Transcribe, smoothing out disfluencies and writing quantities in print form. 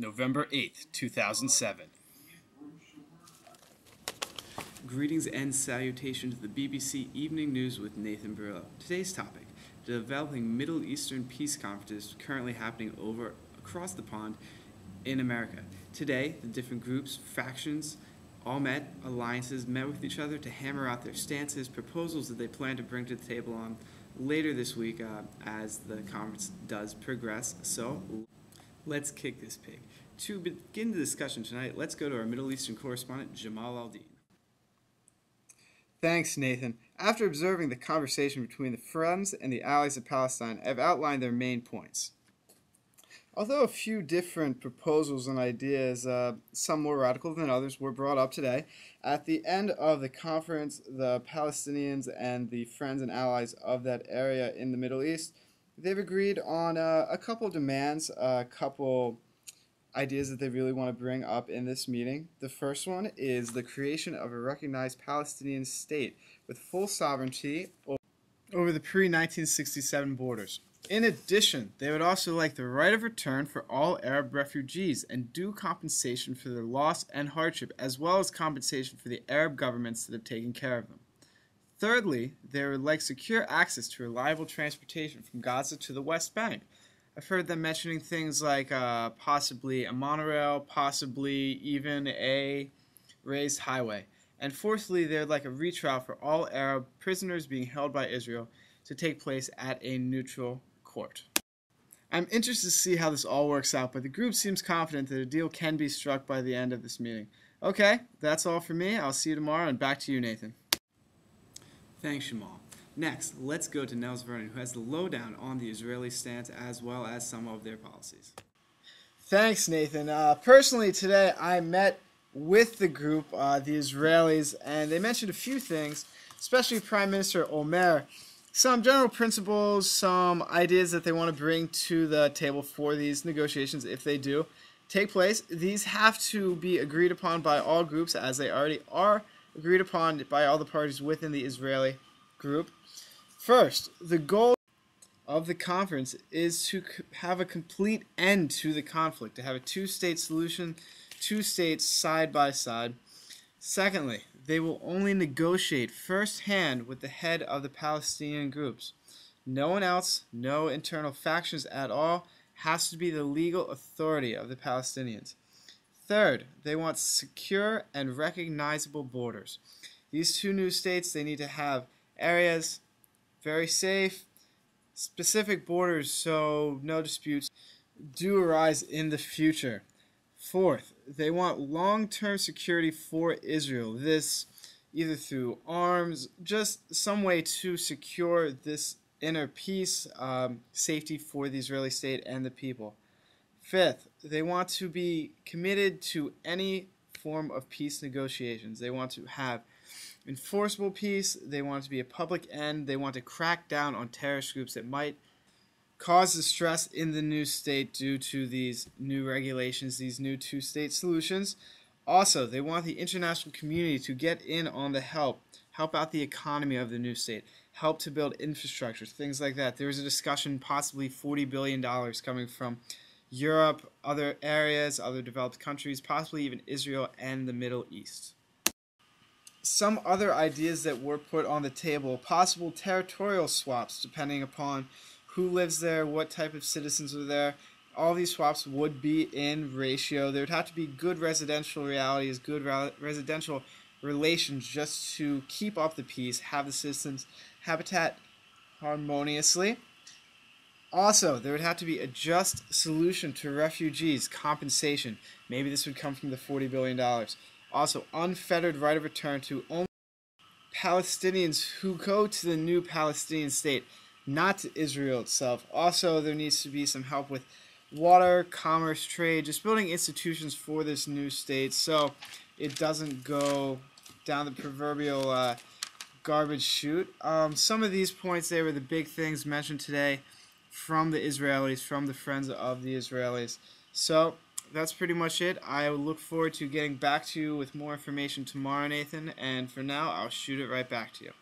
November 8th, 2007. Greetings and salutations to the BBC Evening News with Nathan Burlow. Today's topic, the developing Middle Eastern peace conferences currently happening across the pond in America. Today, the different groups, factions, alliances met with each other to hammer out their stances, proposals that they plan to bring to the table on later this week as the conference does progress. So, let's kick this pig. To begin the discussion tonight, let's go to our Middle Eastern correspondent, Jamal Aldin. Thanks, Nathan. After observing the conversation between the Friends and the Allies of Palestine, I've outlined their main points. Although a few different proposals and ideas, some more radical than others, were brought up today, at the end of the conference, the Palestinians and the Friends and Allies of that area in the Middle East, they've agreed on a couple demands, a couple ideas that they really want to bring up in this meeting. The first one is the creation of a recognized Palestinian state with full sovereignty over the pre-1967 borders. In addition, they would also like the right of return for all Arab refugees and due compensation for their loss and hardship, as well as compensation for the Arab governments that have taken care of them. Thirdly, they would like secure access to reliable transportation from Gaza to the West Bank. I've heard them mentioning things like possibly a monorail, possibly even a raised highway. And fourthly, they'd like a retrial for all Arab prisoners being held by Israel to take place at a neutral court. I'm interested to see how this all works out, but the group seems confident that a deal can be struck by the end of this meeting. Okay, that's all for me. I'll see you tomorrow, and back to you, Nathan. Thanks, Jamal. Next, let's go to Nels Vernon, who has the lowdown on the Israeli stance as well as some of their policies. Thanks, Nathan. Personally, today I met with the group, the Israelis, and they mentioned a few things, especially Prime Minister Omer. Some general principles, some ideas that they want to bring to the table for these negotiations if they do take place. These have to be agreed upon by all groups, as they already are agreed upon by all the parties within the Israeli group. First, the goal of the conference is to have a complete end to the conflict, to have a two-state solution, two states side by side. Secondly, they will only negotiate firsthand with the head of the Palestinian groups. No one else, no internal factions at all, has to be the legal authority of the Palestinians. Third, they want secure and recognizable borders. These two new states, they need to have areas very safe, specific borders so no disputes do arise in the future. Fourth, they want long-term security for Israel. This either through arms, just some way to secure this inner peace, safety for the Israeli state and the people. Fifth, they want to be committed to any form of peace negotiations. They want to have enforceable peace. They want it to be a public end. They want to crack down on terrorist groups that might cause distress in the new state due to these new regulations, these new two-state solutions. Also, they want the international community to get in on the help out the economy of the new state, help to build infrastructure, things like that. There was a discussion possibly $40 billion coming from Europe, other areas, other developed countries, possibly even Israel and the Middle East. Some other ideas that were put on the table, possible territorial swaps depending upon who lives there, what type of citizens are there. All these swaps would be in ratio. There would have to be good residential realities, good residential relations just to keep up the peace, have the citizens habitat harmoniously. Also, there would have to be a just solution to refugees, compensation. Maybe this would come from the $40 billion. Also, unfettered right of return to only Palestinians who go to the new Palestinian state, not to Israel itself. Also, there needs to be some help with water, commerce, trade, just building institutions for this new state so it doesn't go down the proverbial garbage chute. Some of these points, they were the big things mentioned today from the Israelis, from the Friends of the Israelis. So that's pretty much it. I look forward to getting back to you with more information tomorrow, Nathan, and for now, I'll shoot it right back to you.